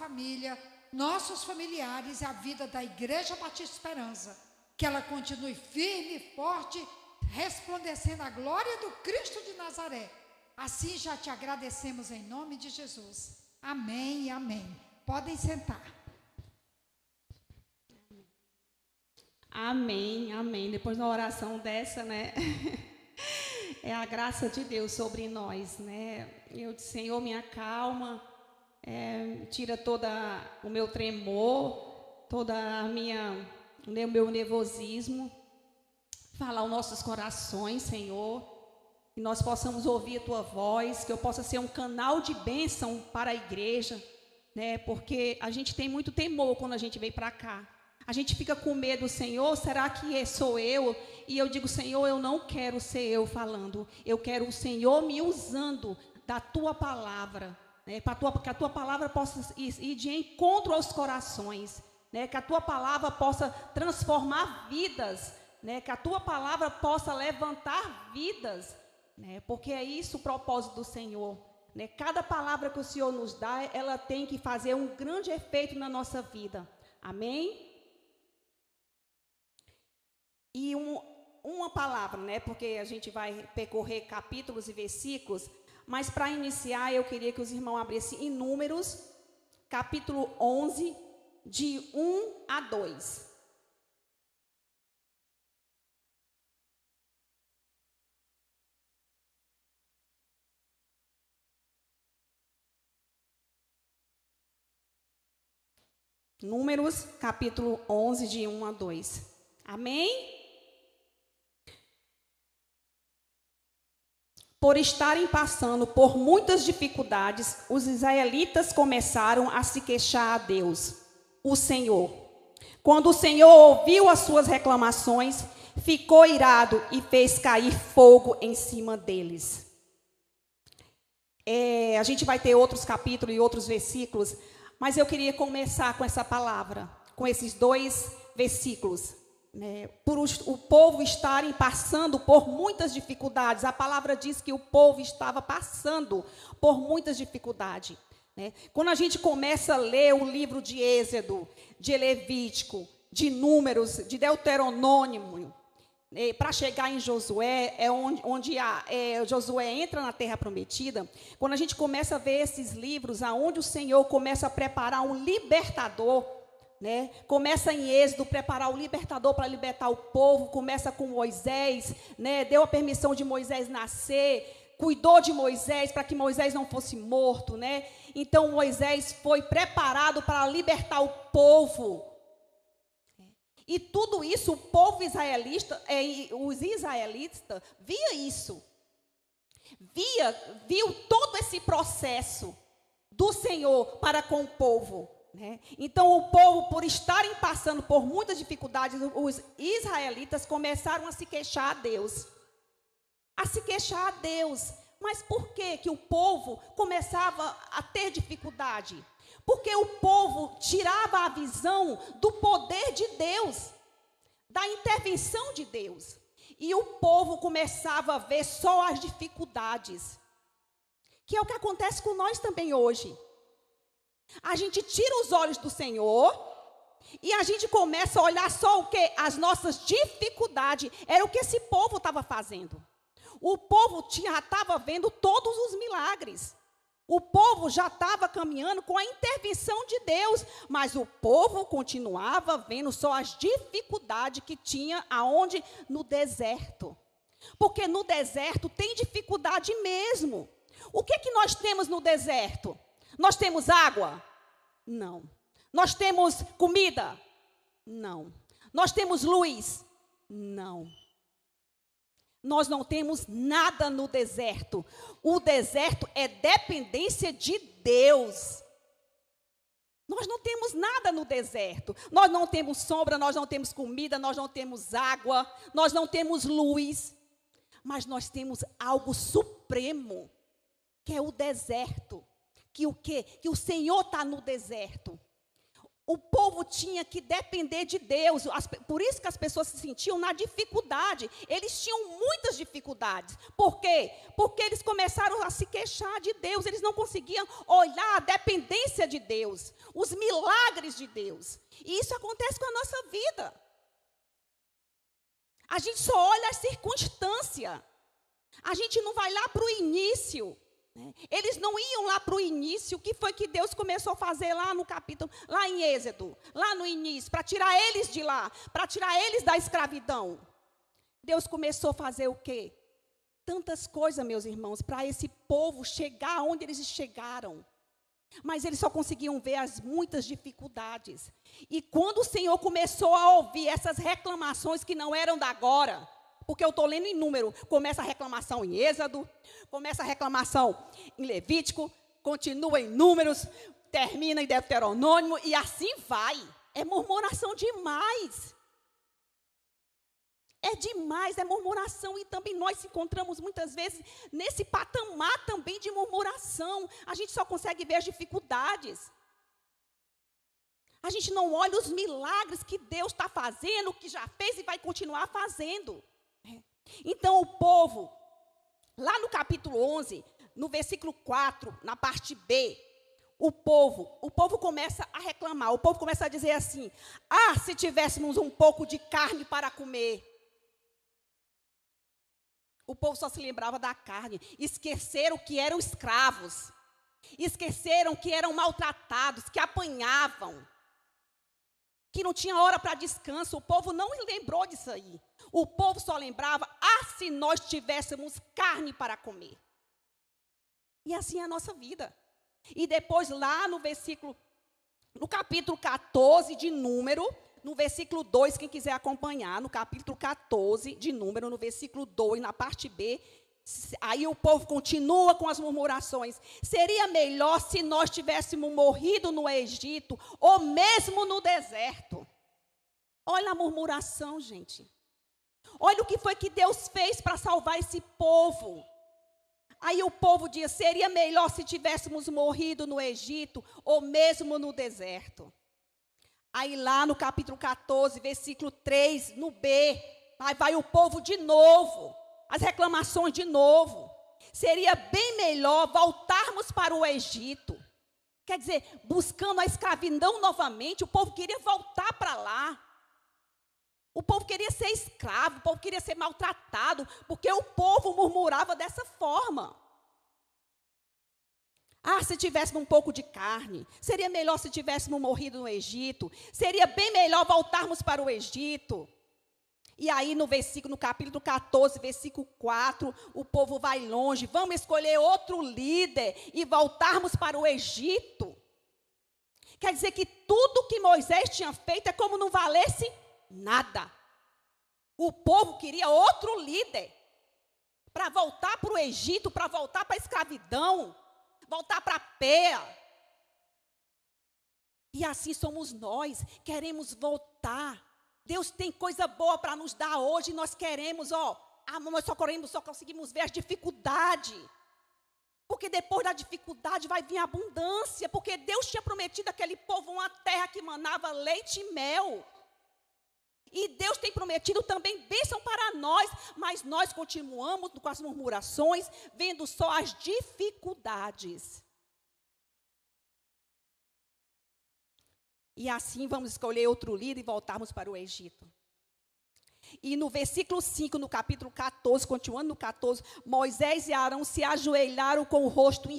família, nossos familiares e a vida da Igreja Batista Esperança. Que ela continue firme e forte, resplandecendo a glória do Cristo de Nazaré. Assim já te agradecemos em nome de Jesus. Amém e amém. Podem sentar. Amém, amém. Depois de uma oração dessa, né? É a graça de Deus sobre nós, né? Eu disse, Senhor, me acalma, tira todo o meu tremor, toda o meu nervosismo. Fala aos nossos corações, Senhor, que nós possamos ouvir a Tua voz, que eu possa ser um canal de bênção para a igreja, né? Porque a gente tem muito temor quando a gente vem para cá. A gente fica com medo, Senhor, será que sou eu? E eu digo, Senhor, eu não quero ser eu falando. Eu quero o Senhor me usando da Tua palavra, né? Que a Tua palavra possa ir de encontro aos corações, né? Que a Tua palavra possa transformar vidas, né? Que a Tua palavra possa levantar vidas, né? Porque é isso o propósito do Senhor, né? Cada palavra que o Senhor nos dá, ela tem que fazer um grande efeito na nossa vida. Amém? E uma palavra, né? Porque a gente vai percorrer capítulos e versículos, mas para iniciar eu queria que os irmãos abrissem em Números, capítulo 11, de 1 a 2. Números, capítulo 11, de 1 a 2. Amém? Por estarem passando por muitas dificuldades, os israelitas começaram a se queixar a Deus, o Senhor. Quando o Senhor ouviu as suas reclamações, ficou irado e fez cair fogo em cima deles. A gente vai ter outros capítulos e outros versículos, mas eu queria começar com essa palavra, com esses 2 versículos. Por o povo estarem passando por muitas dificuldades. A palavra diz que o povo estava passando por muitas dificuldades, né? Quando a gente começa a ler o livro de Êxodo, de Levítico, de Números, de Deuteronômio, para chegar em Josué, onde Josué entra na terra prometida. Quando a gente começa a ver esses livros, aonde o Senhor começa a preparar um libertador, né? Começa em Êxodo, preparar o libertador para libertar o povo, começa com Moisés, né? Deu a permissão de Moisés nascer, cuidou de Moisés para que Moisés não fosse morto, né? Então Moisés foi preparado para libertar o povo. E tudo isso, o povo israelita, os israelitas, via isso. Viu todo esse processo do Senhor para com o povo, né? Então o povo, por estarem passando por muitas dificuldades, os israelitas começaram a se queixar a Deus. A se queixar a Deus. Mas por que o povo começava a ter dificuldade? Porque o povo tirava a visão do poder de Deus, da intervenção de Deus. E o povo começava a ver só as dificuldades. Que é o que acontece com nós também hoje. A gente tira os olhos do Senhor e a gente começa a olhar só o quê? As nossas dificuldades. Era o que esse povo estava fazendo. O povo já estava vendo todos os milagres. O povo já estava caminhando com a intervenção de Deus, mas o povo continuava vendo só as dificuldades que tinha aonde? No deserto. Porque no deserto tem dificuldade mesmo. O que nós temos no deserto? Nós temos água? Não. Nós temos comida? Não. Nós temos luz? Não. Nós não temos nada no deserto. O deserto é dependência de Deus. Nós não temos nada no deserto. Nós não temos sombra, nós não temos comida, nós não temos água, nós não temos luz. Mas nós temos algo supremo, que é o deserto. Que o quê? Que o Senhor está no deserto. O povo tinha que depender de Deus. Por isso que as pessoas se sentiam na dificuldade. Eles tinham muitas dificuldades. Por quê? Porque eles começaram a se queixar de Deus. Eles não conseguiam olhar a dependência de Deus, os milagres de Deus. E isso acontece com a nossa vida. A gente só olha a circunstância. A gente não vai lá para o início. Eles não iam lá para o início. O que foi que Deus começou a fazer lá no capítulo, lá em Êxodo, lá no início, para tirar eles de lá, para tirar eles da escravidão? Deus começou a fazer o quê? Tantas coisas, meus irmãos, para esse povo chegar onde eles chegaram. Mas eles só conseguiam ver as muitas dificuldades. E quando o Senhor começou a ouvir essas reclamações que não eram da agora, porque eu estou lendo em número, começa a reclamação em Êxodo, começa a reclamação em Levítico, continua em Números, termina em Deuteronômio, e assim vai. É murmuração demais. É demais, é murmuração, e também nós nos encontramos muitas vezes nesse patamar também de murmuração. A gente só consegue ver as dificuldades. A gente não olha os milagres que Deus está fazendo, que já fez e vai continuar fazendo. Então o povo, lá no capítulo 11, no versículo 4, na parte B, o povo começa a reclamar, o povo começa a dizer assim: ah, se tivéssemos um pouco de carne para comer. O povo só se lembrava da carne, esqueceram que eram escravos, esqueceram que eram maltratados, que apanhavam, que não tinha hora para descanso. O povo não lembrou disso aí. O povo só lembrava: ah, se nós tivéssemos carne para comer. E assim é a nossa vida. E depois lá no capítulo 14 de Número, no versículo 2, quem quiser acompanhar, no capítulo 14 de Número, no versículo 2, na parte B, aí o povo continua com as murmurações. Seria melhor se nós tivéssemos morrido no Egito, ou mesmo no deserto. Olha a murmuração, gente. Olha o que foi que Deus fez para salvar esse povo. Aí o povo diz: seria melhor se tivéssemos morrido no Egito, ou mesmo no deserto. Aí lá no capítulo 14, versículo 3, no B, aí vai o povo de novo, as reclamações de novo. Seria bem melhor voltarmos para o Egito. Quer dizer, buscando a escravidão novamente, o povo queria voltar para lá. O povo queria ser escravo, o povo queria ser maltratado, porque o povo murmurava dessa forma. Ah, se tivéssemos um pouco de carne, seria melhor se tivéssemos morrido no Egito, seria bem melhor voltarmos para o Egito. E aí no capítulo 14, versículo 4, o povo vai longe: vamos escolher outro líder e voltarmos para o Egito. Quer dizer que tudo que Moisés tinha feito é como não valesse nada. O povo queria outro líder para voltar para o Egito, para voltar para a escravidão, voltar para a peia. E assim somos nós, queremos voltar. Deus tem coisa boa para nos dar hoje, nós queremos, nós só conseguimos ver as dificuldades. Porque depois da dificuldade vai vir a abundância, porque Deus tinha prometido àquele povo uma terra que manava leite e mel. E Deus tem prometido também bênção para nós, mas nós continuamos com as murmurações, vendo só as dificuldades. E assim vamos escolher outro líder e voltarmos para o Egito. E no versículo 5, no capítulo 14, continuando no 14, Moisés e Arão se ajoelharam com o rosto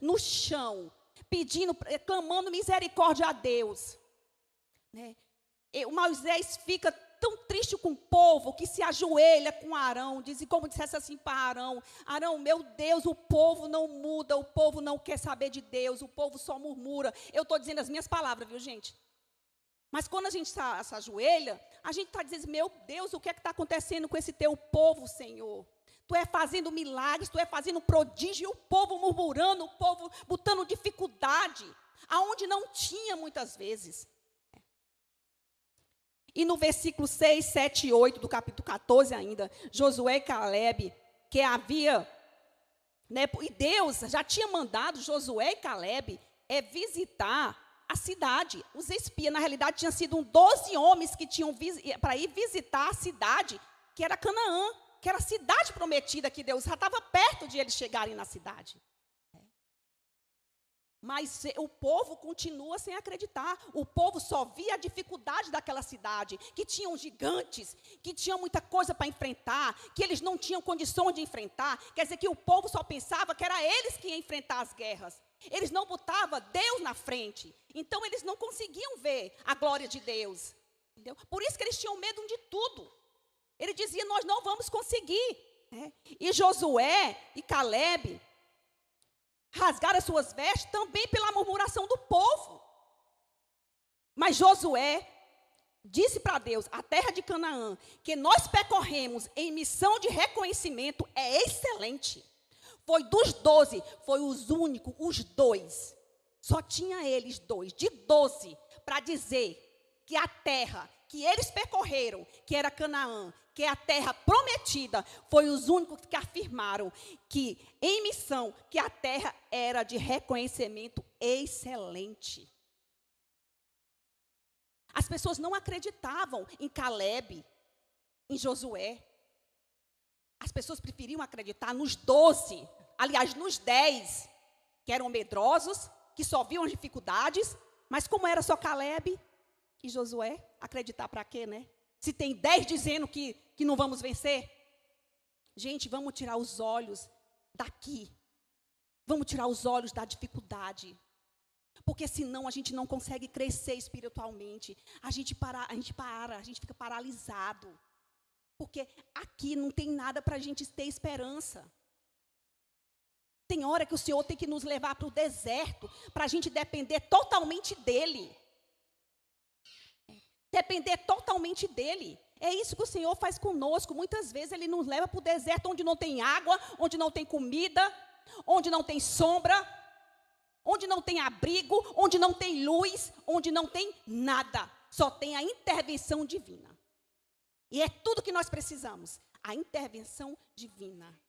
no chão, clamando misericórdia a Deus. O Moisés fica tão triste com o povo que se ajoelha com Arão, como dissesse assim para Arão: Arão, meu Deus, o povo não muda, o povo não quer saber de Deus, o povo só murmura. Eu estou dizendo as minhas palavras, viu, gente? Mas quando a gente se ajoelha, a gente está dizendo: meu Deus, o que é que está acontecendo com esse teu povo, Senhor? Tu é fazendo milagres, tu é fazendo prodígio, e o povo murmurando, o povo botando dificuldade, aonde não tinha muitas vezes. E no versículo 6, 7 e 8 do capítulo 14 ainda, Josué e Caleb, que havia, e Deus já tinha mandado Josué e Caleb visitar a cidade. Os espias, na realidade, tinham sido 12 homens que tinham para ir visitar a cidade, que era Canaã, que era a cidade prometida que Deus já estava perto de eles chegarem na cidade. Mas o povo continua sem acreditar. O povo só via a dificuldade daquela cidade, que tinham gigantes, que tinham muita coisa para enfrentar, que eles não tinham condições de enfrentar. Quer dizer que o povo só pensava que era eles que iam enfrentar as guerras. Eles não botavam Deus na frente. Então, eles não conseguiam ver a glória de Deus. Entendeu? Por isso que eles tinham medo de tudo. Ele dizia, nós não vamos conseguir. E Josué e Caleb rasgaram as suas vestes também pela murmuração do povo. Mas Josué disse para Deus, a terra de Canaã, que nós percorremos em missão de reconhecimento é excelente. Foi dos 12, foi os únicos, os 2. Só tinha eles 2, de 12, para dizer que a terra que eles percorreram, que era Canaã, que é a terra prometida, foi os únicos que afirmaram que, em missão, que a terra era de reconhecimento excelente. As pessoas não acreditavam em Caleb, em Josué. As pessoas preferiam acreditar nos 12, aliás, nos 10, que eram medrosos, que só viam as dificuldades, mas como era só Caleb e Josué, acreditar para quê, né? Se tem 10 dizendo que não vamos vencer. Gente, vamos tirar os olhos daqui. Vamos tirar os olhos da dificuldade. Porque senão a gente não consegue crescer espiritualmente. A gente fica paralisado. Porque aqui não tem nada para a gente ter esperança. Tem hora que o Senhor tem que nos levar para o deserto, para a gente depender totalmente dEle. Depender totalmente dEle. É isso que o Senhor faz conosco. Muitas vezes Ele nos leva para o deserto onde não tem água, onde não tem comida, onde não tem sombra, onde não tem abrigo, onde não tem luz, onde não tem nada. Só tem a intervenção divina. E é tudo que nós precisamos. A intervenção divina.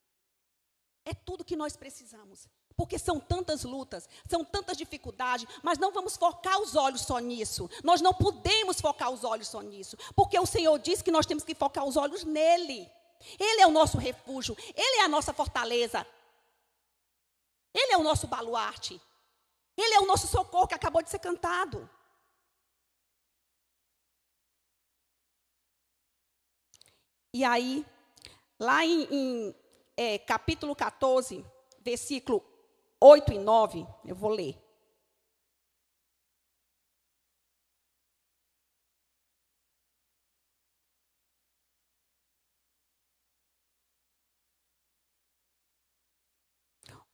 É tudo que nós precisamos. Porque são tantas lutas, são tantas dificuldades, mas não vamos focar os olhos só nisso. Nós não podemos focar os olhos só nisso. Porque o Senhor diz que nós temos que focar os olhos nele. Ele é o nosso refúgio, Ele é a nossa fortaleza. Ele é o nosso baluarte. Ele é o nosso socorro que acabou de ser cantado. E aí, lá em capítulo 14, versículo 8 e 9, eu vou ler.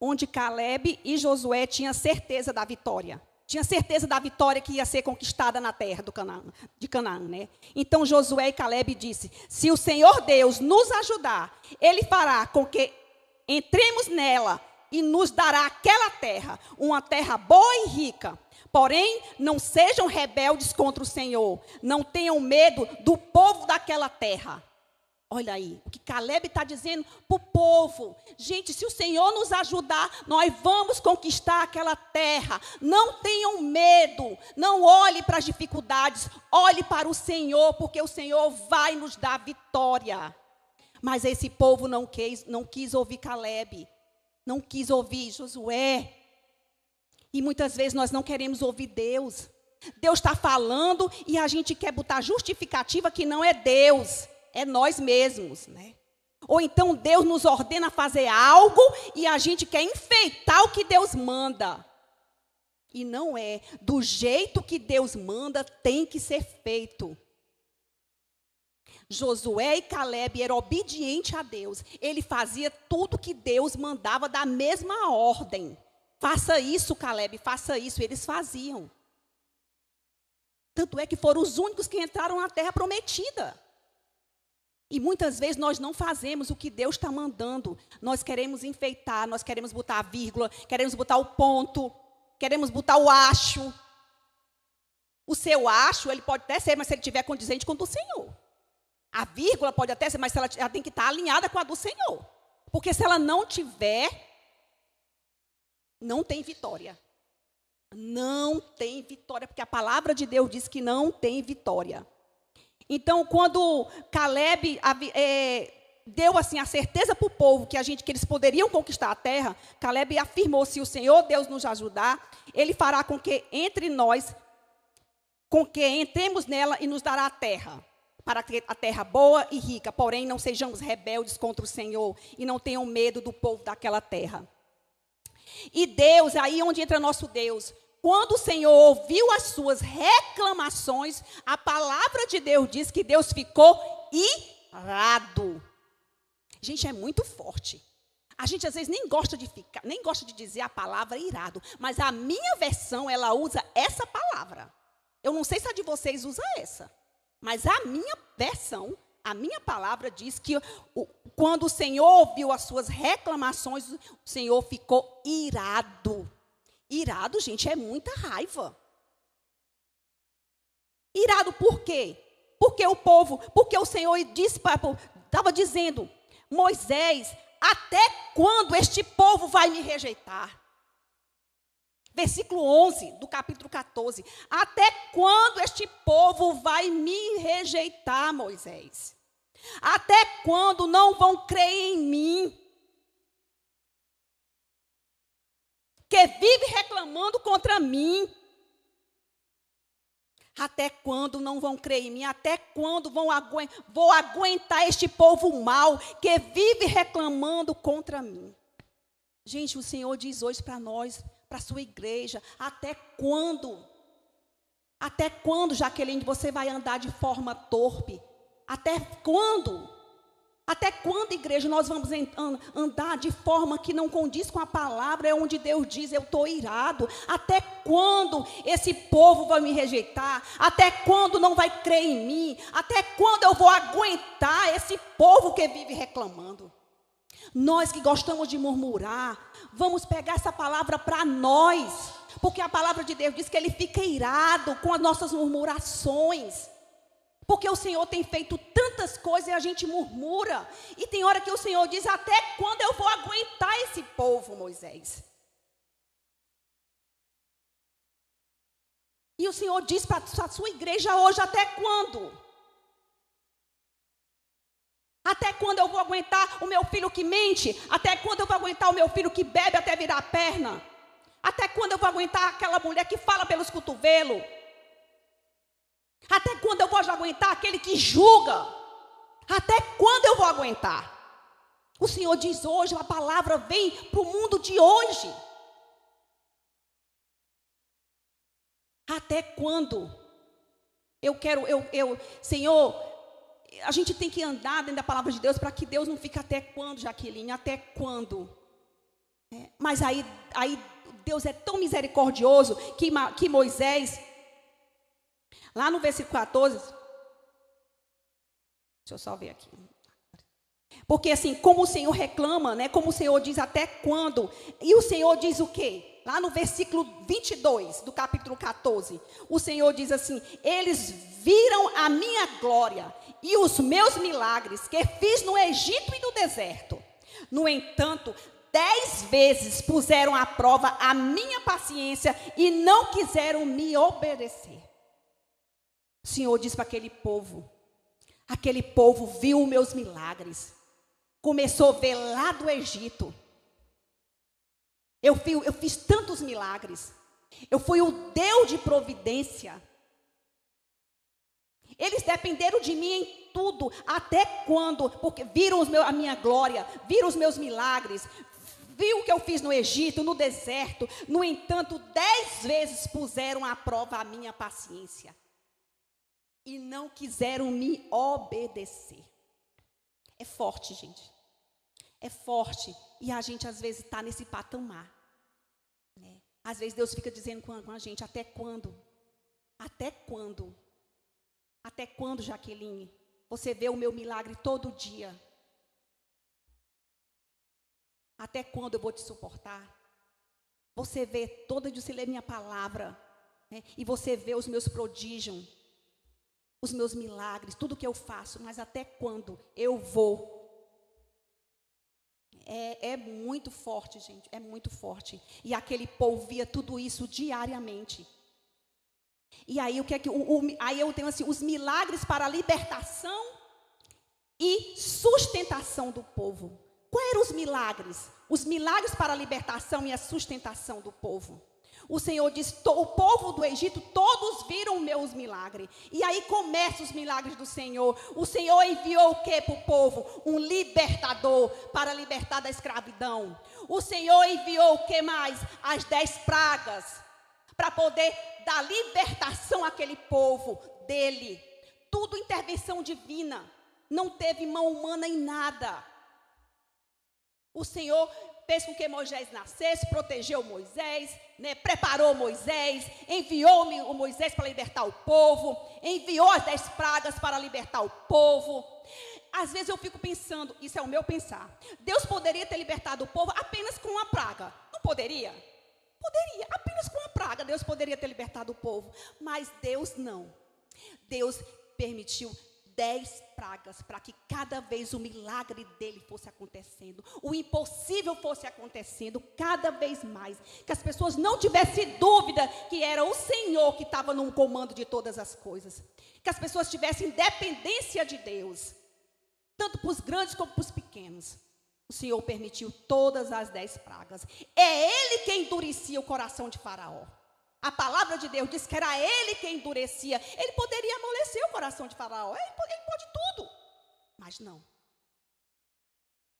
Onde Caleb e Josué tinham certeza da vitória. Tinha certeza da vitória que ia ser conquistada na terra de Canaã, né? Então Josué e Caleb disse, se o Senhor Deus nos ajudar, Ele fará com que entremos nela e nos dará aquela terra, uma terra boa e rica. Porém, não sejam rebeldes contra o Senhor. Não tenham medo do povo daquela terra. Olha aí, o que Caleb está dizendo para o povo. Gente, se o Senhor nos ajudar, nós vamos conquistar aquela terra. Não tenham medo. Não olhe para as dificuldades. Olhe para o Senhor, porque o Senhor vai nos dar vitória. Mas esse povo não quis ouvir Caleb. Não quis ouvir Josué. E muitas vezes nós não queremos ouvir Deus. Deus está falando e a gente quer botar justificativa que não é Deus. É nós mesmos, né? Ou então Deus nos ordena fazer algo e a gente quer enfeitar o que Deus manda. E não é. Do jeito que Deus manda, tem que ser feito. Josué e Caleb eram obedientes a Deus. Ele fazia tudo que Deus mandava da mesma ordem. Faça isso, Caleb, faça isso. Eles faziam. Tanto é que foram os únicos que entraram na terra prometida. E muitas vezes nós não fazemos o que Deus está mandando. Nós queremos enfeitar, nós queremos botar a vírgula, queremos botar o ponto, queremos botar o acho. O seu acho, ele pode até ser, mas se ele estiver condizente com o do Senhor. A vírgula pode até ser, mas ela tem que estar alinhada com a do Senhor. Porque se ela não tiver, não tem vitória. Não tem vitória, porque a palavra de Deus diz que não tem vitória. Então, quando Caleb deu assim a certeza para o povo que eles poderiam conquistar a terra, Caleb afirmou: se o Senhor Deus nos ajudar, Ele fará com que entre nós, com que entremos nela e nos dará a terra, para que a terra boa e rica, porém não sejamos rebeldes contra o Senhor e não tenham medo do povo daquela terra. E Deus, aí onde entra nosso Deus, quando o Senhor ouviu as suas reclamações, a palavra de Deus diz que Deus ficou irado. Gente, é muito forte. A gente às vezes nem gosta de dizer a palavra irado, mas a minha versão, ela usa essa palavra. Eu não sei se a de vocês usa essa, mas a minha versão, a minha palavra diz que quando o Senhor ouviu as suas reclamações, o Senhor ficou irado. Irado, gente, é muita raiva. Irado por quê? Porque o Senhor estava dizendo: Moisés, até quando este povo vai me rejeitar? Versículo 11 do capítulo 14. Até quando este povo vai me rejeitar, Moisés? Até quando não vão crer em mim? Que vive reclamando contra mim. Até quando não vão crer em mim? Até quando vou aguentar este povo mau que vive reclamando contra mim? Gente, o Senhor diz hoje para nós, para a sua igreja: até quando? Até quando, Jaqueline, você vai andar de forma torpe? Até quando? Até quando, igreja, nós vamos andar de forma que não condiz com a palavra? É onde Deus diz: eu estou irado. Até quando esse povo vai me rejeitar? Até quando não vai crer em mim? Até quando eu vou aguentar esse povo que vive reclamando? Nós que gostamos de murmurar, vamos pegar essa palavra para nós, porque a palavra de Deus diz que Ele fica irado com as nossas murmurações. Porque o Senhor tem feito tantas coisas e a gente murmura. E tem hora que o Senhor diz: até quando eu vou aguentar esse povo, Moisés? E o Senhor diz para a sua igreja hoje: até quando? Até quando eu vou aguentar o meu filho que mente? Até quando eu vou aguentar o meu filho que bebe até virar a perna? Até quando eu vou aguentar aquela mulher que fala pelos cotovelos? Até quando eu vou aguentar aquele que julga? Até quando eu vou aguentar? O Senhor diz hoje, a palavra vem para o mundo de hoje. Até quando? Senhor, a gente tem que andar dentro da palavra de Deus para que Deus não fique até quando, Jaqueline? Até quando? Mas aí Deus é tão misericordioso que Moisés, lá no versículo 14, deixa eu só ver aqui. Porque assim, como o Senhor reclama, né? Como o Senhor diz: até quando? E o Senhor diz o quê? Lá no versículo 22 do capítulo 14, o Senhor diz assim: eles viram a minha glória e os meus milagres que fiz no Egito e no deserto. No entanto, 10 vezes puseram à prova a minha paciência e não quiseram me obedecer. O Senhor diz para aquele povo viu meus milagres, começou a ver lá do Egito. Eu fiz tantos milagres, eu fui o Deus de providência. Eles dependeram de mim em tudo. Até quando? Porque viram a minha glória, viram os meus milagres, viu o que eu fiz no Egito, no deserto. No entanto, 10 vezes puseram à prova a minha paciência e não quiseram me obedecer. É forte, gente. É forte. E a gente às vezes está nesse patamar, né? Às vezes Deus fica dizendo com a gente: até quando? Até quando? Até quando, Jaqueline? Você vê o meu milagre todo dia. Até quando eu vou te suportar? Você vê todo dia, você lê minha palavra, né? E você vê os meus prodígios, os meus milagres, tudo que eu faço. Mas até quando eu vou? É muito forte, gente, é muito forte. E aquele povo via tudo isso diariamente. E aí o que é que aí eu tenho assim, os milagres para a libertação e sustentação do povo. Quais eram os milagres? Os milagres para a libertação e a sustentação do povo. O Senhor diz, o povo do Egito, todos viram meus milagres. E aí começam os milagres do Senhor. O Senhor enviou o que para o povo? Um libertador para libertar da escravidão. O Senhor enviou o que mais? As 10 pragas. Para poder dar libertação àquele povo dele. Tudo intervenção divina. Não teve mão humana em nada. O Senhor fez com que Moisés nascesse, protegeu Moisés, né, preparou Moisés, enviou o Moisés para libertar o povo, enviou as 10 pragas para libertar o povo. Às vezes eu fico pensando, isso é o meu pensar, Deus poderia ter libertado o povo apenas com uma praga, não poderia? Poderia, apenas com uma praga Deus poderia ter libertado o povo, mas Deus não. Deus permitiu 10 pragas, para que cada vez o milagre dele fosse acontecendo, o impossível fosse acontecendo cada vez mais, que as pessoas não tivessem dúvida que era o Senhor que estava no comando de todas as coisas, que as pessoas tivessem dependência de Deus, tanto para os grandes como para os pequenos. O Senhor permitiu todas as 10 pragas, é Ele quem endurecia o coração de Faraó. A palavra de Deus diz que era ele quem endurecia. Ele poderia amolecer o coração de Faraó. Ele pode tudo. Mas não.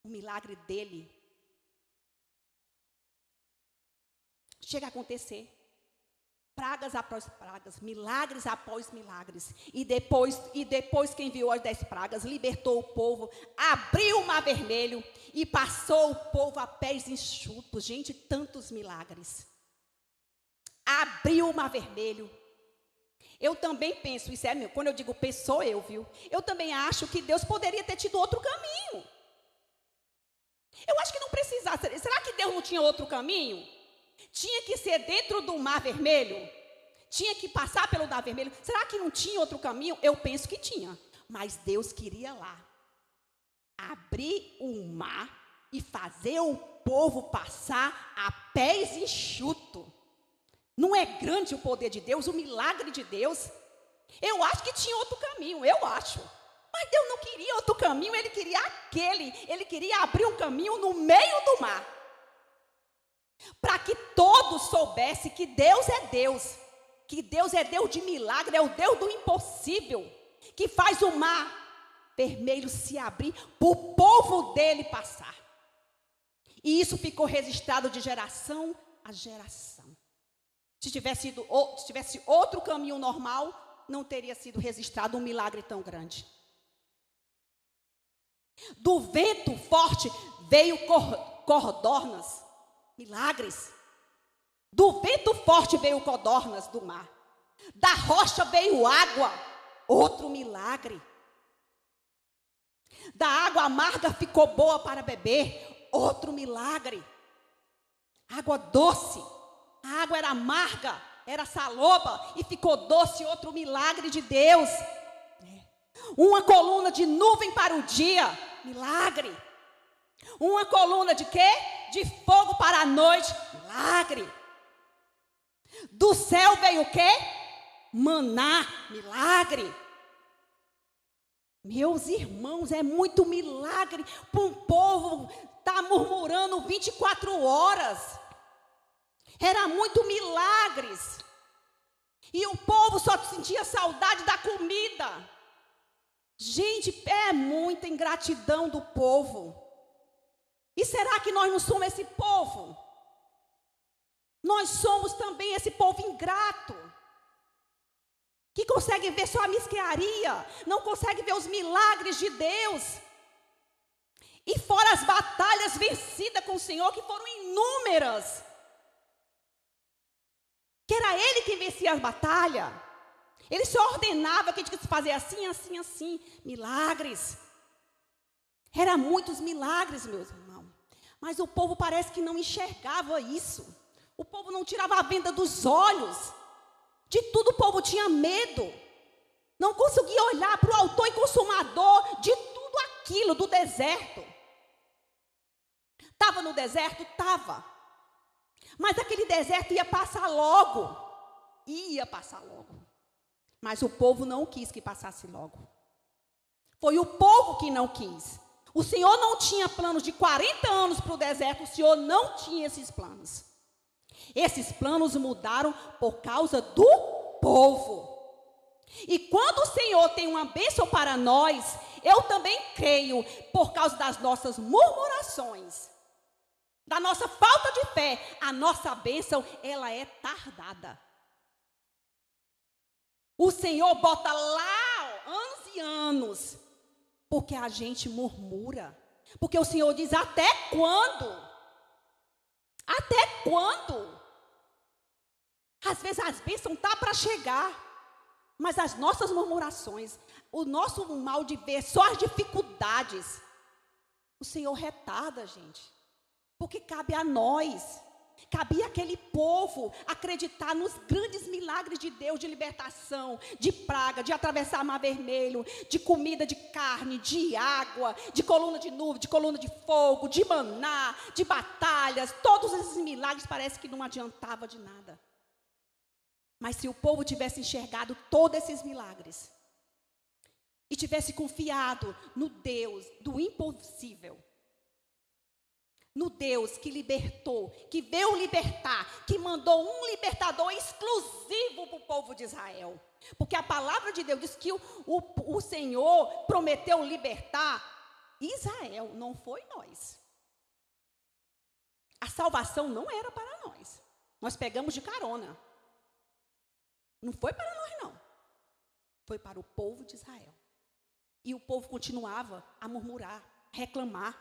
O milagre dele chega a acontecer. Pragas após pragas, milagres após milagres. E depois que enviou as 10 pragas, libertou o povo, abriu o mar vermelho e passou o povo a pés enxutos. Gente, tantos milagres. Abriu o mar vermelho. Eu também penso, isso é meu, quando eu digo penso, sou eu, viu? Eu também acho que Deus poderia ter tido outro caminho. Eu acho que não precisava. Será que Deus não tinha outro caminho? Tinha que ser dentro do mar vermelho? Tinha que passar pelo mar vermelho? Será que não tinha outro caminho? Eu penso que tinha. Mas Deus queria lá abrir o mar e fazer o povo passar a pés enxutos. Não é grande o poder de Deus, o milagre de Deus? Eu acho que tinha outro caminho, eu acho. Mas Deus não queria outro caminho, Ele queria aquele. Ele queria abrir um caminho no meio do mar. Para que todos soubessem que Deus é Deus. Que Deus é Deus de milagre, é o Deus do impossível. Que faz o mar vermelho se abrir para o povo dele passar. E isso ficou registrado de geração a geração. Se tivesse outro caminho normal, não teria sido registrado um milagre tão grande. Do vento forte veio codornas, milagres. Do vento forte veio codornas do mar. Da rocha veio água, outro milagre. Da água amarga ficou boa para beber, outro milagre. Água doce. A água era amarga, era saloba e ficou doce, outro milagre de Deus. Uma coluna de nuvem para o dia, milagre. Uma coluna de quê? De fogo para a noite, milagre. Do céu veio o quê? Maná, milagre. Meus irmãos, é muito milagre para um povo estar murmurando 24 horas. Era muito milagres. E o povo só sentia saudade da comida. Gente, é muita ingratidão do povo. E será que nós não somos esse povo? Nós somos também esse povo ingrato. Que consegue ver só a mesquinharia. Não consegue ver os milagres de Deus. E fora as batalhas vencidas com o Senhor, que foram inúmeras. Que era Ele que vencia as batalhas. Ele só ordenava que a gente tinha que fazer assim, assim, assim. Milagres. Eram muitos milagres, meus irmãos. Mas o povo parece que não enxergava isso. O povo não tirava a venda dos olhos. De tudo o povo tinha medo. Não conseguia olhar para o autor e consumador de tudo aquilo do deserto. Estava no deserto? Estava. Mas aquele deserto ia passar logo. Ia passar logo. Mas o povo não quis que passasse logo. Foi o povo que não quis. O Senhor não tinha planos de 40 anos para o deserto. O Senhor não tinha esses planos. Esses planos mudaram por causa do povo. E quando o Senhor tem uma bênção para nós, eu também creio, por causa das nossas murmurações, da nossa falta de fé, a nossa bênção, ela é tardada. O Senhor bota lá anos e anos, porque a gente murmura. Porque o Senhor diz, até quando? Até quando? Às vezes as bênçãos estão para chegar. Mas as nossas murmurações, o nosso mal de ver, só as dificuldades, o Senhor retarda, gente. Porque cabe a nós, cabia àquele povo acreditar nos grandes milagres de Deus, de libertação, de praga, de atravessar o Mar Vermelho, de comida de carne, de água, de coluna de nuvem, de coluna de fogo, de maná, de batalhas. Todos esses milagres parece que não adiantava de nada. Mas se o povo tivesse enxergado todos esses milagres e tivesse confiado no Deus do impossível, no Deus que libertou, que veio libertar, que mandou um libertador exclusivo para o povo de Israel. Porque a palavra de Deus diz que o Senhor prometeu libertar Israel, não foi nós. A salvação não era para nós. Nós pegamos de carona. Não foi para nós, não. Foi para o povo de Israel. E o povo continuava a murmurar, reclamar.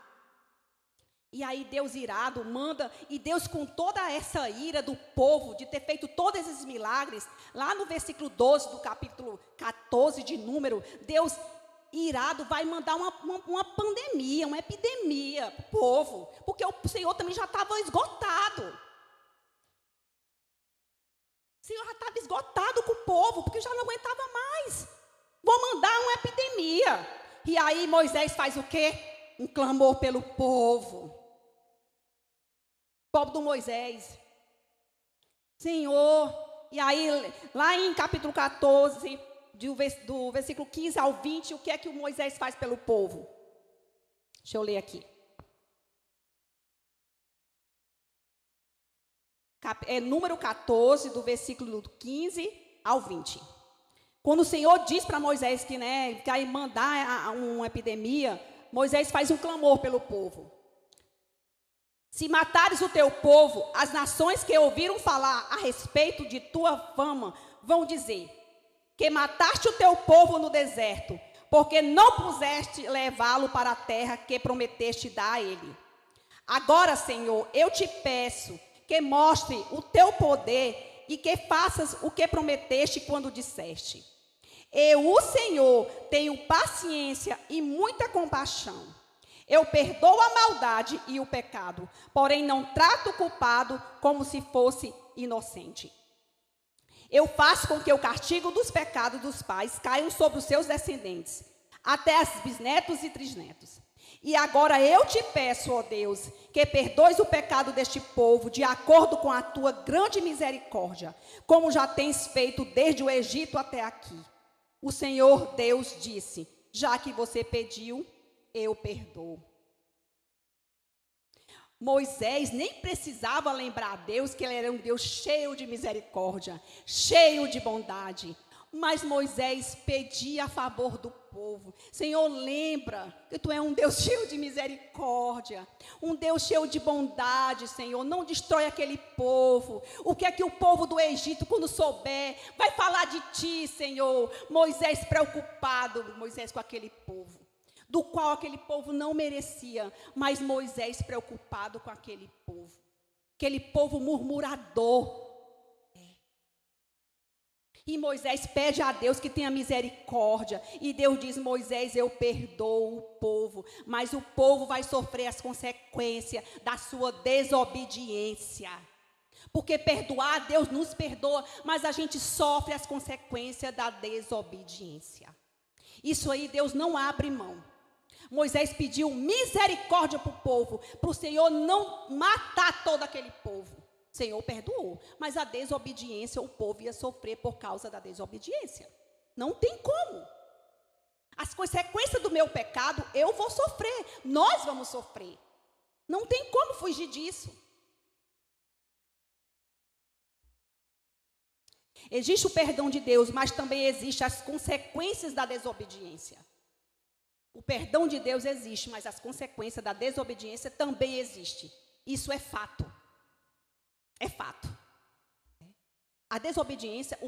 E aí Deus irado manda, e Deus com toda essa ira do povo, de ter feito todos esses milagres, lá no versículo 12 do capítulo 14 de Número, Deus irado vai mandar uma pandemia, uma epidemia para o povo, porque o Senhor também já estava esgotado. O Senhor já estava esgotado com o povo, porque já não aguentava mais. Vou mandar uma epidemia. E aí Moisés faz o quê? Um clamor pelo povo. O povo do Moisés. Senhor, e aí lá em capítulo 14, do versículo 15 ao 20, o que é que o Moisés faz pelo povo? Deixa eu ler aqui. Número 14, do versículo 15 ao 20. Quando o Senhor diz para Moisés que vai mandar uma epidemia, Moisés faz um clamor pelo povo. Se matares o teu povo, as nações que ouviram falar a respeito de tua fama vão dizer que mataste o teu povo no deserto, porque não puseste levá-lo para a terra que prometeste dar a ele. Agora, Senhor, eu te peço que mostre o teu poder e que faças o que prometeste quando disseste. Eu, o Senhor, tenho paciência e muita compaixão. Eu perdoo a maldade e o pecado, porém não trato o culpado como se fosse inocente. Eu faço com que o castigo dos pecados dos pais caiam sobre os seus descendentes, até os bisnetos e trisnetos. E agora eu te peço, ó Deus, que perdoes o pecado deste povo, de acordo com a tua grande misericórdia, como já tens feito desde o Egito até aqui. O Senhor Deus disse, já que você pediu, eu perdoo. Moisés nem precisava lembrar a Deus que ele era um Deus cheio de misericórdia, cheio de bondade. Mas Moisés pedia a favor do povo. Senhor, lembra que tu é um Deus cheio de misericórdia, um Deus cheio de bondade, Senhor. Não destrói aquele povo. O que é que o povo do Egito, quando souber, vai falar de ti, Senhor? Moisés preocupado, Moisés com aquele povo, do qual aquele povo não merecia, mas Moisés preocupado com aquele povo murmurador. E Moisés pede a Deus que tenha misericórdia. E Deus diz, Moisés, eu perdoo o povo. Mas o povo vai sofrer as consequências da sua desobediência. Porque perdoar, Deus nos perdoa, mas a gente sofre as consequências da desobediência. Isso aí Deus não abre mão. Moisés pediu misericórdia para o povo, para o Senhor não matar todo aquele povo. O Senhor perdoou, mas a desobediência, o povo ia sofrer por causa da desobediência. Não tem como. As consequências do meu pecado, eu vou sofrer, nós vamos sofrer. Não tem como fugir disso. Existe o perdão de Deus, mas também existem as consequências da desobediência. O perdão de Deus existe, mas as consequências da desobediência também existem. Isso é fato. É fato. A desobediência,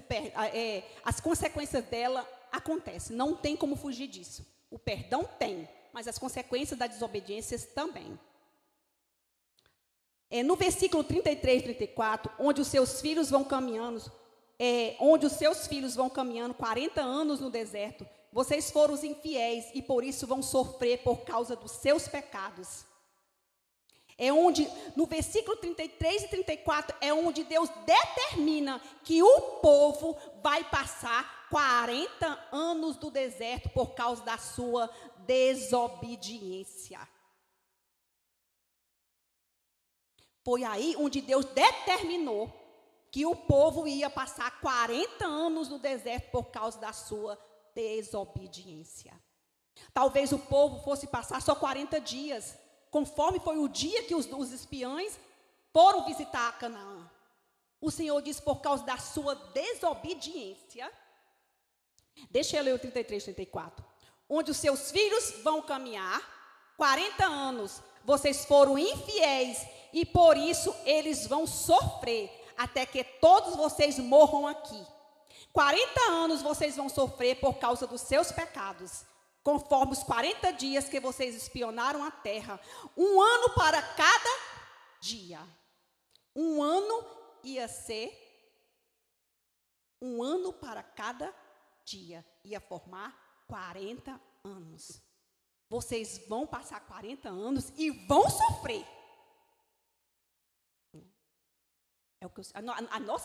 as consequências dela acontecem. Não tem como fugir disso. O perdão tem, mas as consequências da desobediência também. No versículo 33 e 34, onde os seus filhos vão caminhando 40 anos no deserto, vocês foram os infiéis e por isso vão sofrer por causa dos seus pecados. No versículo 33 e 34, é onde Deus determina que o povo vai passar 40 anos do deserto por causa da sua desobediência. Foi aí onde Deus determinou que o povo ia passar 40 anos no deserto por causa da sua desobediência. Talvez o povo fosse passar só 40 dias, conforme foi o dia que os espiãs foram visitar Canaã. O Senhor diz, por causa da sua desobediência, deixa eu ler o 33 e 34, onde os seus filhos vão caminhar 40 anos, vocês foram infiéis e por isso eles vão sofrer, até que todos vocês morram aqui. 40 anos vocês vão sofrer por causa dos seus pecados, conforme os 40 dias que vocês espionaram a terra. 1 ano para cada dia. 1 ano ia ser 1 ano para cada dia. Ia formar 40 anos. Vocês vão passar 40 anos e vão sofrer.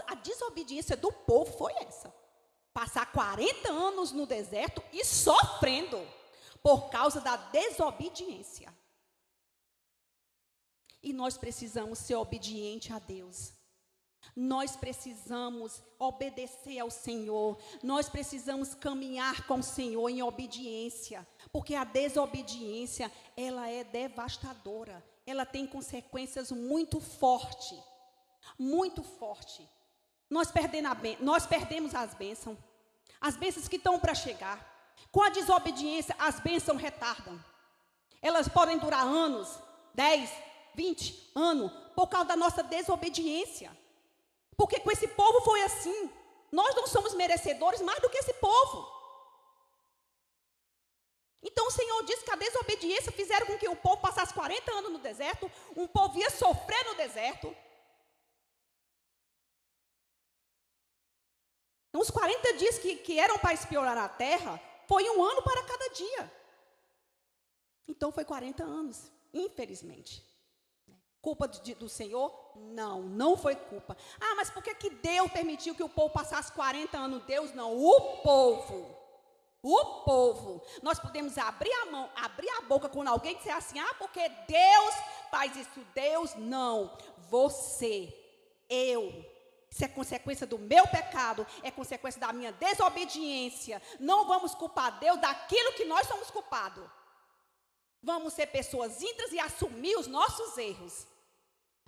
A desobediência do povo foi essa. Passar 40 anos no deserto e sofrendo por causa da desobediência. E nós precisamos ser obedientes a Deus. Nós precisamos obedecer ao Senhor. Nós precisamos caminhar com o Senhor em obediência. Porque a desobediência, ela é devastadora. Ela tem consequências muito fortes. Muito forte. Nós perdemos as bênçãos que estão para chegar. Com a desobediência, as bênçãos retardam. Elas podem durar anos, 10, 20 anos, por causa da nossa desobediência. Porque com esse povo foi assim. Nós não somos merecedores mais do que esse povo. Então o Senhor diz que a desobediência fizeram com que o povo passasse 40 anos no deserto, um povo ia sofrer no deserto. Então, os 40 dias que eram para espionar a terra, foi 1 ano para cada dia. Então, foi 40 anos, infelizmente. Culpa do Senhor? Não, não foi culpa. Ah, mas por que Deus permitiu que o povo passasse 40 anos? Deus não, o povo. O povo. Nós podemos abrir a mão, abrir a boca quando alguém disser assim, porque Deus faz isso. Deus não. Você, eu. Isso é consequência do meu pecado, é consequência da minha desobediência. Não vamos culpar Deus daquilo que nós somos culpados. Vamos ser pessoas íntegras e assumir os nossos erros.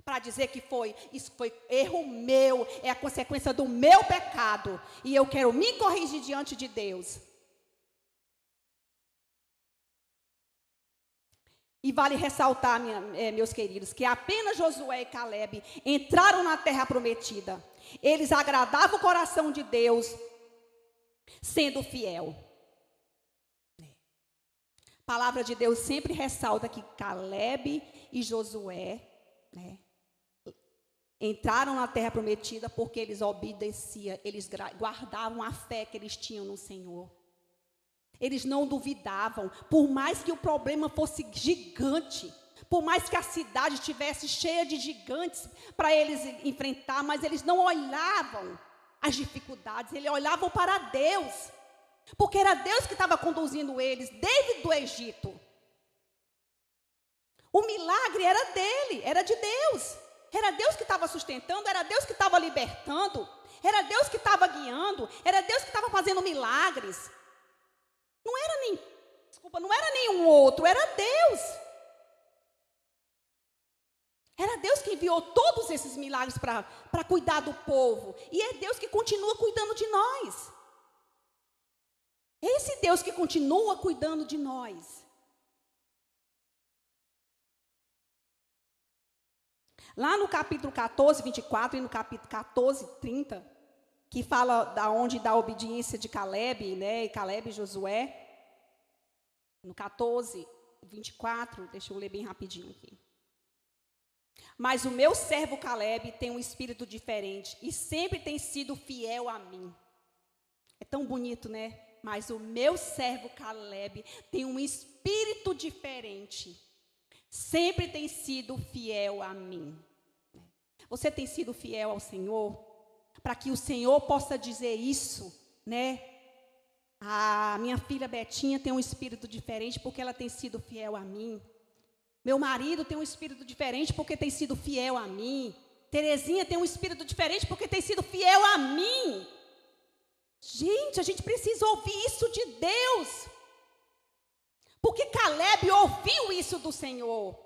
Para dizer que isso foi erro meu, é a consequência do meu pecado. E eu quero me corrigir diante de Deus. E vale ressaltar, meus queridos, que apenas Josué e Caleb entraram na terra prometida. Eles agradavam o coração de Deus, sendo fiel. A palavra de Deus sempre ressalta que Caleb e Josué, entraram na terra prometida porque eles obedeciam, eles guardavam a fé que eles tinham no Senhor. Eles não duvidavam, por mais que o problema fosse gigante, por mais que a cidade estivesse cheia de gigantes para eles enfrentar, mas eles não olhavam as dificuldades, eles olhavam para Deus, porque era Deus que estava conduzindo eles desde o Egito. O milagre era dele, era de Deus. Era Deus que estava sustentando, era Deus que estava libertando, era Deus que estava guiando, era Deus que estava fazendo milagres. Não era nenhum outro, era Deus. Era Deus que enviou todos esses milagres para cuidar do povo. E é Deus que continua cuidando de nós. Esse Deus que continua cuidando de nós. Lá no capítulo 14, 24 e no capítulo 14, 30, que fala da obediência de Caleb, né, e Caleb e Josué. No 14, 24, deixa eu ler bem rapidinho aqui. Mas o meu servo Caleb tem um espírito diferente e sempre tem sido fiel a mim. É tão bonito, né? Mas o meu servo Caleb tem um espírito diferente. Sempre tem sido fiel a mim. Você tem sido fiel ao Senhor? Para que o Senhor possa dizer isso, né? A minha filha Betinha tem um espírito diferente porque ela tem sido fiel a mim. Meu marido tem um espírito diferente porque tem sido fiel a mim. Terezinha tem um espírito diferente porque tem sido fiel a mim. Gente, a gente precisa ouvir isso de Deus. Porque Caleb ouviu isso do Senhor.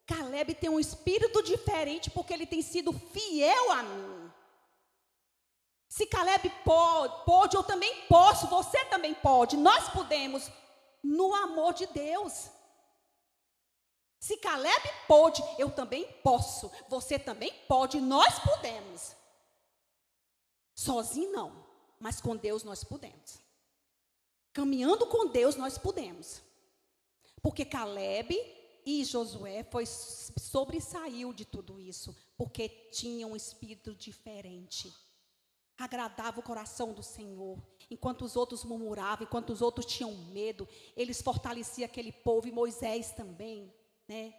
Caleb tem um espírito diferente porque ele tem sido fiel a mim. Se Caleb pode, eu também posso, você também pode. Nós podemos, no amor de Deus. Se Caleb pôde, eu também posso. Você também pode, nós podemos. Sozinho não, mas com Deus nós podemos. Caminhando com Deus nós podemos. Porque Caleb e Josué sobressaiu de tudo isso, porque tinha um espírito diferente. Agradava o coração do Senhor. Enquanto os outros murmuravam, enquanto os outros tinham medo, eles fortaleciam aquele povo, e Moisés também, né?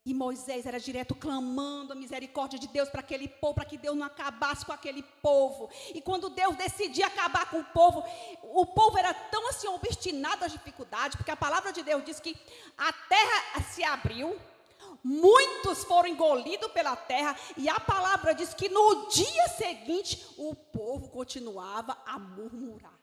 E Moisés era direto clamando a misericórdia de Deus para aquele povo, para que Deus não acabasse com aquele povo. E quando Deus decidia acabar com o povo era tão assim obstinado às dificuldades, porque a palavra de Deus diz que a terra se abriu, muitos foram engolidos pela terra, e a palavra diz que no dia seguinte o povo continuava a murmurar.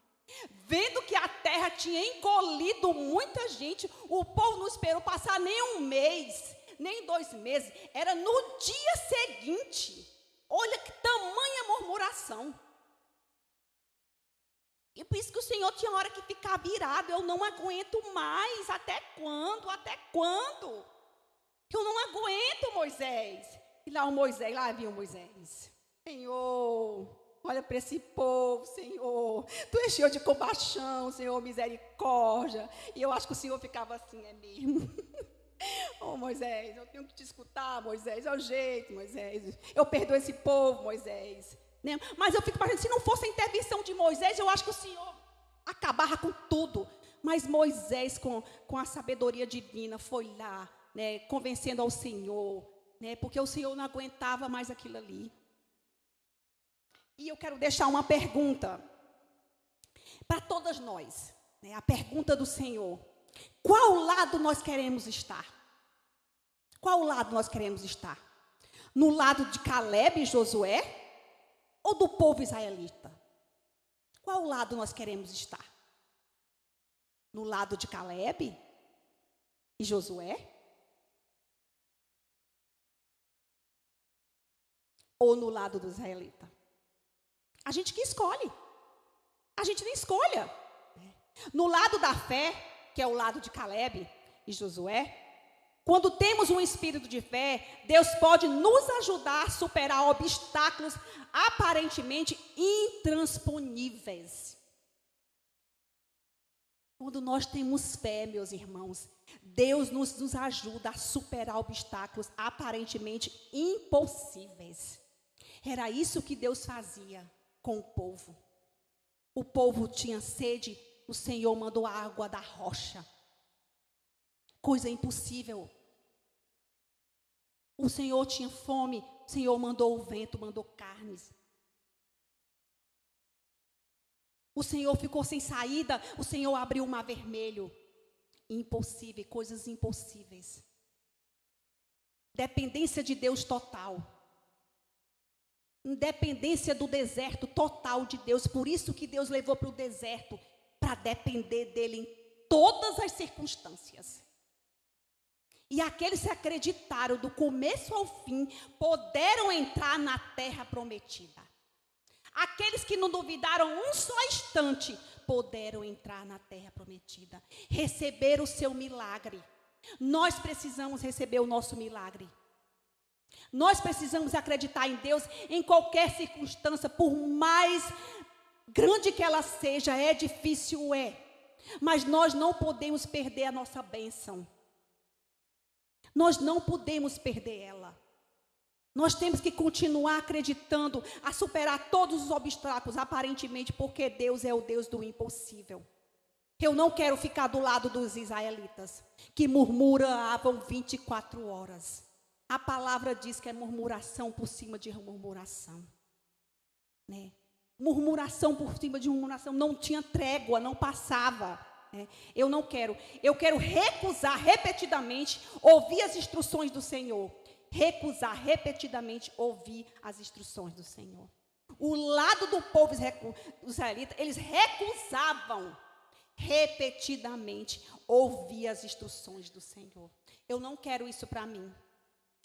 Vendo que a terra tinha engolido muita gente, o povo não esperou passar nem um mês, nem 2 meses, era no dia seguinte. Olha que tamanha murmuração. E por isso que o Senhor tinha hora que ficar virado. Eu não aguento mais. Até quando? Até quando? Eu não aguento, Moisés. E lá lá vinha o Moisés. Senhor, olha para esse povo, Senhor. Tu és cheio de compaixão, Senhor, misericórdia. E eu acho que o Senhor ficava assim, é mesmo. Oh, Moisés, eu tenho que te escutar, Moisés. É o jeito, Moisés. Eu perdoo esse povo, Moisés. Né? Mas eu fico pensando, se não fosse a intervenção de Moisés, eu acho que o Senhor acabava com tudo. Mas Moisés, com a sabedoria divina, foi lá, né, convencendo ao Senhor, né, porque o Senhor não aguentava mais aquilo ali. E eu quero deixar uma pergunta para todas nós, né, a pergunta do Senhor: qual lado nós queremos estar? Qual lado nós queremos estar? No lado de Caleb e Josué ou do povo israelita? Qual lado nós queremos estar? No lado de Caleb e Josué? Ou no lado do israelita? A gente que escolhe. A gente nem escolha. No lado da fé, que é o lado de Caleb e Josué, quando temos um espírito de fé, Deus pode nos ajudar a superar obstáculos aparentemente intransponíveis. Quando nós temos fé, meus irmãos, Deus nos ajuda a superar obstáculos aparentemente impossíveis. Era isso que Deus fazia com o povo. O povo tinha sede, o Senhor mandou a água da rocha. Coisa impossível. O Senhor tinha fome, o Senhor mandou o vento, mandou carnes. O Senhor ficou sem saída, o Senhor abriu o mar vermelho. Impossível, coisas impossíveis. Dependência de Deus total. Independência do deserto total de Deus. Por isso que Deus levou para o deserto, para depender dele em todas as circunstâncias. E aqueles que acreditaram do começo ao fim, puderam entrar na terra prometida. Aqueles que não duvidaram um só instante, puderam entrar na terra prometida. Receber o seu milagre. Nós precisamos receber o nosso milagre. Nós precisamos acreditar em Deus em qualquer circunstância, por mais grande que ela seja, é difícil, mas nós não podemos perder a nossa bênção. Nós não podemos perder ela. Nós temos que continuar acreditando, a superar todos os obstáculos, aparentemente, porque Deus é o Deus do impossível. Eu não quero ficar do lado dos israelitas, que murmuravam 24 horas. A palavra diz que é murmuração por cima de murmuração. Né? Murmuração por cima de murmuração, não tinha trégua, não passava. Eu não quero, eu quero recusar repetidamente ouvir as instruções do Senhor. Recusar repetidamente ouvir as instruções do Senhor. O lado do povo israelita, eles recusavam repetidamente ouvir as instruções do Senhor. Eu não quero isso para mim.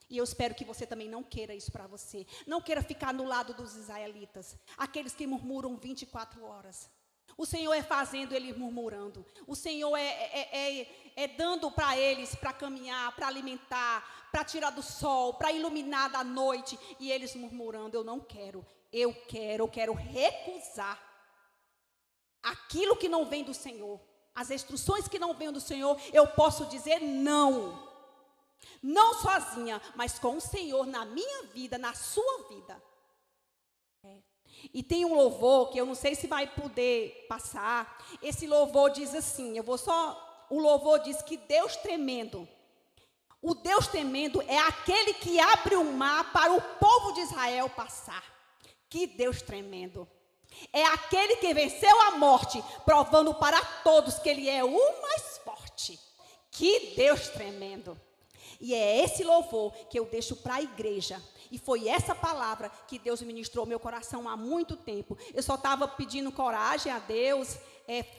E eu espero que você também não queira isso para você. Não queira ficar no lado dos israelitas, aqueles que murmuram 24 horas. O Senhor é fazendo eles murmurando. O Senhor é dando para eles, para caminhar, para alimentar, para tirar do sol, para iluminar da noite. E eles murmurando, eu não quero. Eu quero recusar aquilo que não vem do Senhor. As instruções que não vêm do Senhor, eu posso dizer não. Não sozinha, mas com o Senhor na minha vida, na sua vida. E tem um louvor que eu não sei se vai poder passar. Esse louvor diz assim, o louvor diz que Deus tremendo. O Deus tremendo é aquele que abre o mar para o povo de Israel passar. Que Deus tremendo. É aquele que venceu a morte, provando para todos que Ele é o mais forte. Que Deus tremendo. E é esse louvor que eu deixo para a igreja. E foi essa palavra que Deus ministrou ao meu coração há muito tempo. Eu só estava pedindo coragem a Deus,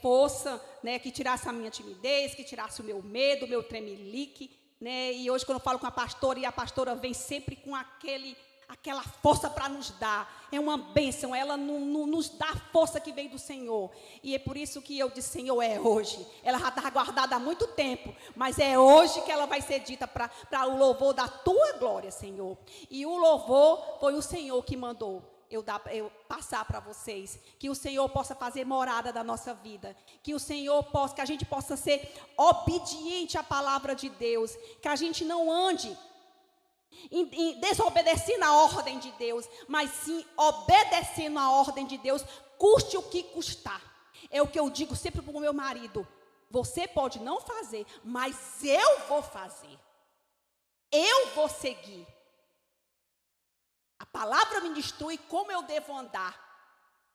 força, né, que tirasse a minha timidez, que tirasse o meu medo, o meu tremelique. Né? E hoje quando eu falo com a pastora, e a pastora vem sempre com aquela força para nos dar. É uma bênção, ela nos dá a força que vem do Senhor. E é por isso que eu disse, Senhor, é hoje. Ela já está guardada há muito tempo, mas é hoje que ela vai ser dita para o louvor da Tua glória, Senhor. E o louvor foi o Senhor que mandou eu passar para vocês. Que o Senhor possa fazer morada da nossa vida. Que o Senhor possa, que a gente possa ser obediente à palavra de Deus. Que a gente não ande desobedecendo a ordem de Deus, mas sim obedecendo a ordem de Deus, custe o que custar. É o que eu digo sempre para o meu marido: você pode não fazer, mas eu vou fazer, eu vou seguir. A palavra me instrui como eu devo andar.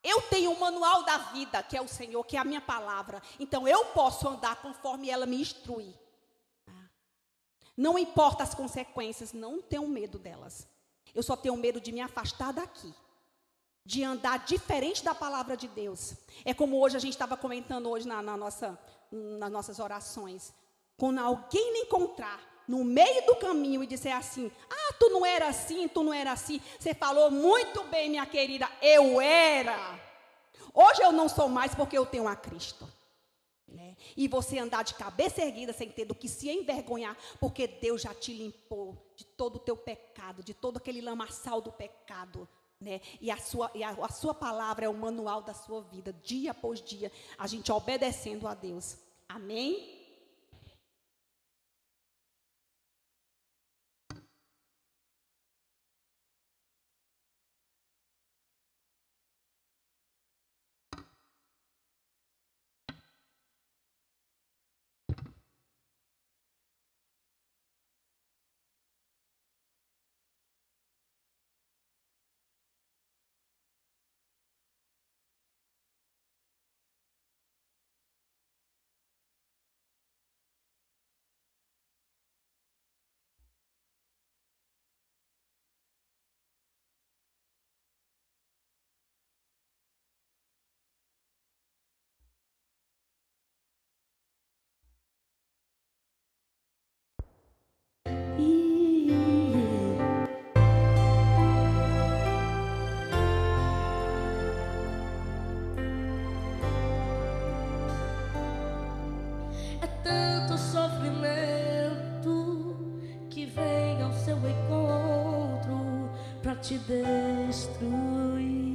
Eu tenho o manual da vida, que é o Senhor, que é a minha palavra. Então eu posso andar conforme ela me instrui. Não importa as consequências, não tenho medo delas. Eu só tenho medo de me afastar daqui, de andar diferente da palavra de Deus. É como hoje a gente estava comentando hoje nas nossas orações. Quando alguém me encontrar no meio do caminho e disser assim: tu não era assim, tu não era assim. Você falou muito bem, minha querida, eu era. Hoje eu não sou mais porque eu tenho a Cristo. Né? E você andar de cabeça erguida sem ter do que se envergonhar, porque Deus já te limpou de todo o teu pecado, de todo aquele lamaçal do pecado, né? E a sua palavra é o manual da sua vida, dia após dia, a gente obedecendo a Deus. Amém? te destruir.